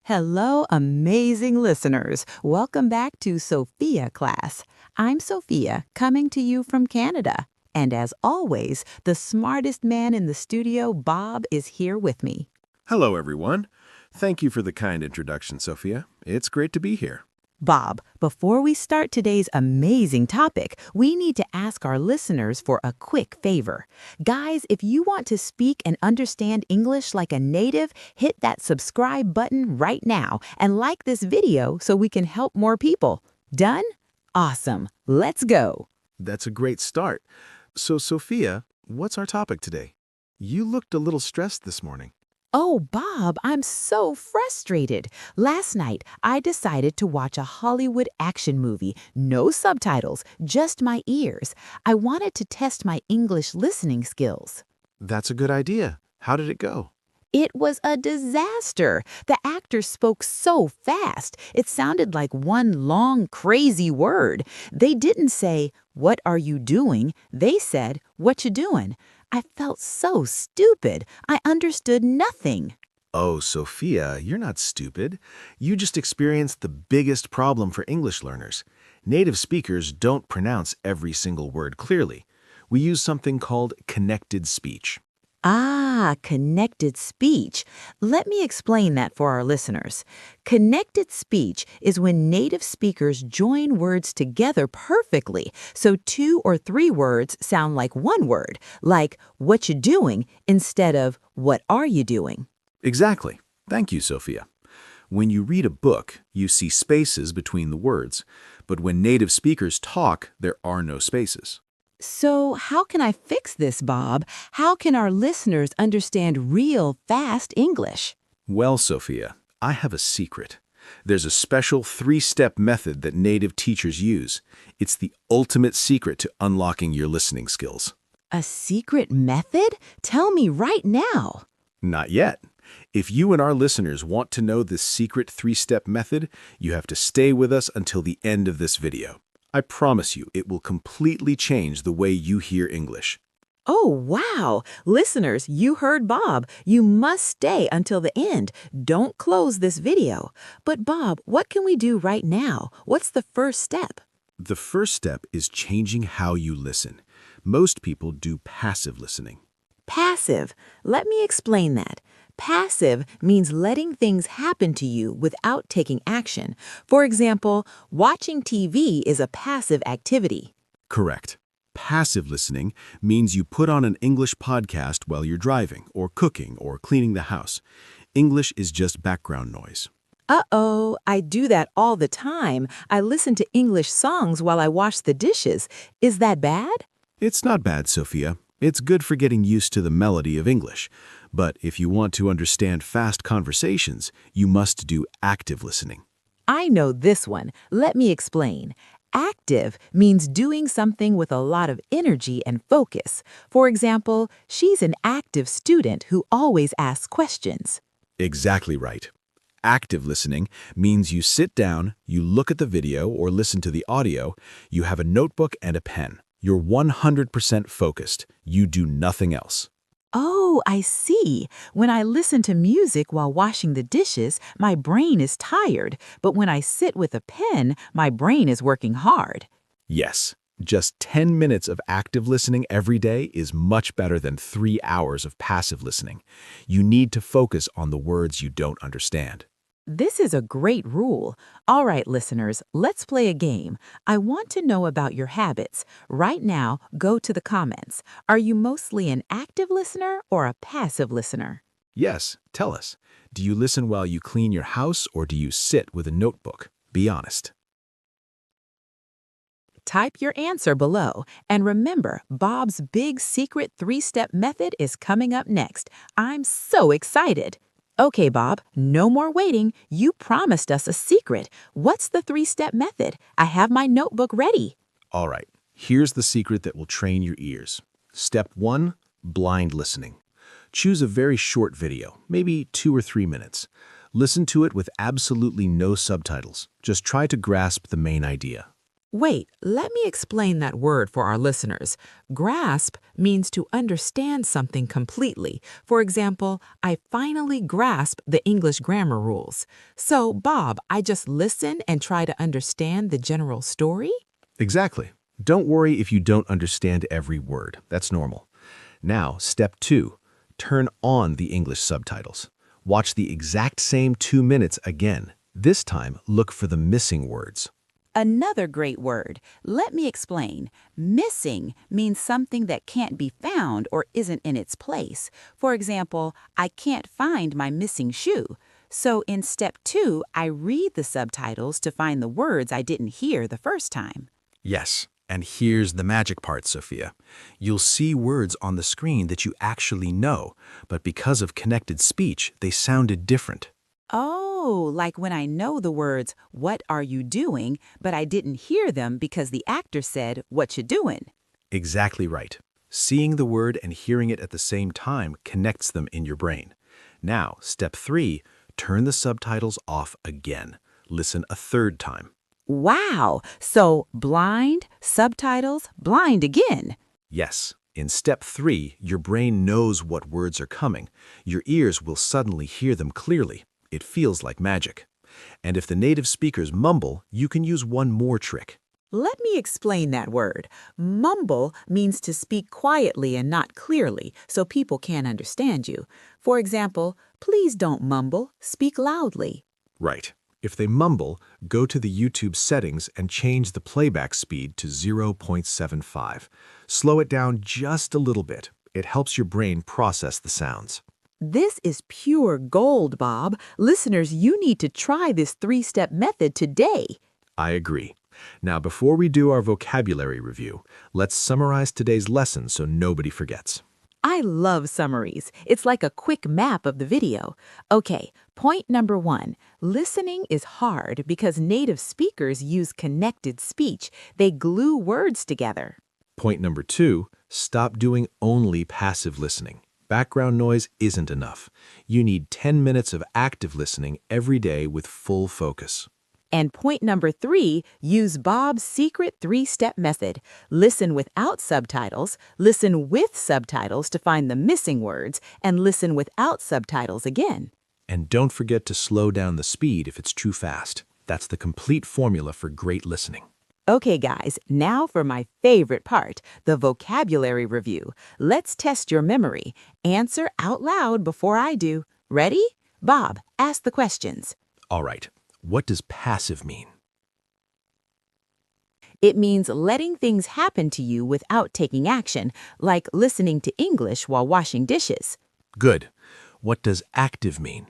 Hello, amazing listeners. Welcome back to Sophia class. I'm Sophia, coming to you from Canada. And as always, the smartest man in the studio, Bob, is here with me. Hello, everyone. Thank you for the kind introduction, Sophia. It's great to be here. Bob, before we start today's amazing topic, we need to ask our listeners for a quick favor. Guys, if you want to speak and understand English like a native, hit that subscribe button right now and like this video so we can help more people. Done? Awesome. Let's go. That's a great start. So, Sophia, what's our topic today? You looked a little stressed this morning. Oh, Bob, I'm so frustrated. Last night, I decided to watch a Hollywood action movie, no subtitles, just my ears. I wanted to test my English listening skills. That's a good idea. How did it go? It was a disaster. The actors spoke so fast. It sounded like one long, crazy word. They didn't say, "What are you doing?" They said, "What you doing?" I felt so stupid. I understood nothing. Oh, Sophia, you're not stupid. You just experienced the biggest problem for English learners. Native speakers don't pronounce every single word clearly. We use something called connected speech. Ah, connected speech. Let me explain that for our listeners. Connected speech is when native speakers join words together perfectly, so two or three words sound like one word, like "what you doing" instead of "what are you doing." Exactly. Thank you, Sophia. When you read a book, you see spaces between the words, but when native speakers talk, there are no spaces. So how can I fix this, Bob? How can our listeners understand real, fast English? Well, Sophia, I have a secret. There's a special three-step method that native teachers use. It's the ultimate secret to unlocking your listening skills. A secret method? Tell me right now. Not yet. If you and our listeners want to know this secret three-step method, you have to stay with us until the end of this video. I promise you, it will completely change the way you hear English. Oh, wow. Listeners, you heard Bob. You must stay until the end. Don't close this video. But Bob, what can we do right now? What's the first step? The first step is changing how you listen. Most people do passive listening. Passive. Let me explain that. Passive means letting things happen to you without taking action. For example, watching TV is a passive activity. Correct. Passive listening means you put on an English podcast while you're driving, or cooking, or cleaning the house. English is just background noise. Uh-oh, I do that all the time. I listen to English songs while I wash the dishes. Is that bad? It's not bad, Sophia. It's good for getting used to the melody of English. But if you want to understand fast conversations, you must do active listening. I know this one. Let me explain. Active means doing something with a lot of energy and focus. For example, she's an active student who always asks questions. Exactly right. Active listening means you sit down, you look at the video or listen to the audio, you have a notebook and a pen. You're 100% focused. You do nothing else. Oh, I see. When I listen to music while washing the dishes, my brain is tired. But when I sit with a pen, my brain is working hard. Yes, just 10 minutes of active listening every day is much better than 3 hours of passive listening. You need to focus on the words you don't understand. This is a great rule. All right, listeners, let's play a game. I want to know about your habits. Right now, go to the comments. Are you mostly an active listener or a passive listener? Yes, tell us. Do you listen while you clean your house or do you sit with a notebook? Be honest. Type your answer below. And remember, Bob's big secret three-step method is coming up next. I'm so excited. Okay, Bob, no more waiting. You promised us a secret. What's the three-step method? I have my notebook ready. All right, here's the secret that will train your ears. Step 1, blind listening. Choose a very short video, maybe 2 or 3 minutes. Listen to it with absolutely no subtitles. Just try to grasp the main idea. Wait, let me explain that word for our listeners. Grasp means to understand something completely. For example, I finally grasp the English grammar rules. So, Bob, I just listen and try to understand the general story? Exactly. Don't worry if you don't understand every word. That's normal. Now, step 2. Turn on the English subtitles. Watch the exact same 2 minutes again. This time, look for the missing words. Another great word. Let me explain. Missing means something that can't be found or isn't in its place. For example, I can't find my missing shoe. So in step 2, I read the subtitles to find the words I didn't hear the first time. Yes, and here's the magic part, Sophia. You'll see words on the screen that you actually know, but because of connected speech, they sounded different. Oh, like when I know the words, "What are you doing?" but I didn't hear them because the actor said, "What you doing?" Exactly right. Seeing the word and hearing it at the same time connects them in your brain. Now, step 3, turn the subtitles off again. Listen a third time. Wow! So blind, subtitles, blind again. Yes, in step 3, your brain knows what words are coming. Your ears will suddenly hear them clearly. It feels like magic. And if the native speakers mumble, you can use one more trick. Let me explain that word. Mumble means to speak quietly and not clearly so people can't understand you. For example, please don't mumble, speak loudly. Right. If they mumble, go to the YouTube settings and change the playback speed to 0.75. Slow it down just a little bit. It helps your brain process the sounds. This is pure gold, Bob. Listeners, you need to try this 3-step method today. I agree. Now, before we do our vocabulary review, let's summarize today's lesson so nobody forgets. I love summaries. It's like a quick map of the video. Okay, point number 1. Listening is hard because native speakers use connected speech. They glue words together. Point number 2, stop doing only passive listening. Background noise isn't enough. You need 10 minutes of active listening every day with full focus. And point number 3, use Bob's secret 3-step method. Listen without subtitles, listen with subtitles to find the missing words, and listen without subtitles again. And don't forget to slow down the speed if it's too fast. That's the complete formula for great listening. Okay, guys, now for my favorite part, the vocabulary review. Let's test your memory. Answer out loud before I do. Ready? Bob, ask the questions. All right, what does passive mean? It means letting things happen to you without taking action, like listening to English while washing dishes. Good. What does active mean?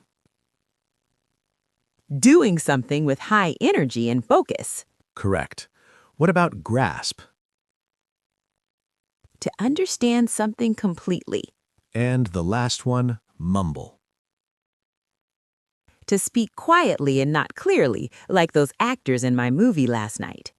Doing something with high energy and focus. Correct. What about grasp? To understand something completely. And the last one, mumble. To speak quietly and not clearly, like those actors in my movie last night.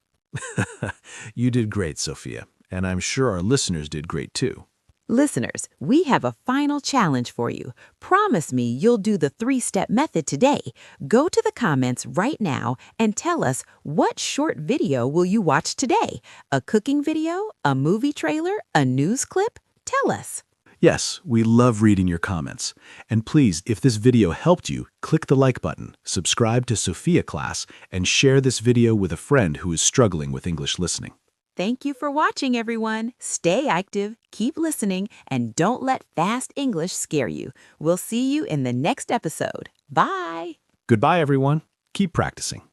You did great, Sophia, and I'm sure our listeners did great too. Listeners, we have a final challenge for you. Promise me you'll do the 3-step method today. Go to the comments right now and tell us what short video will you watch today? A cooking video? A movie trailer? A news clip? Tell us. Yes, we love reading your comments. And please, if this video helped you, click the like button, subscribe to Sophia Class, and share this video with a friend who is struggling with English listening. Thank you for watching, everyone. Stay active, keep listening, and don't let fast English scare you. We'll see you in the next episode. Bye. Goodbye, everyone. Keep practicing.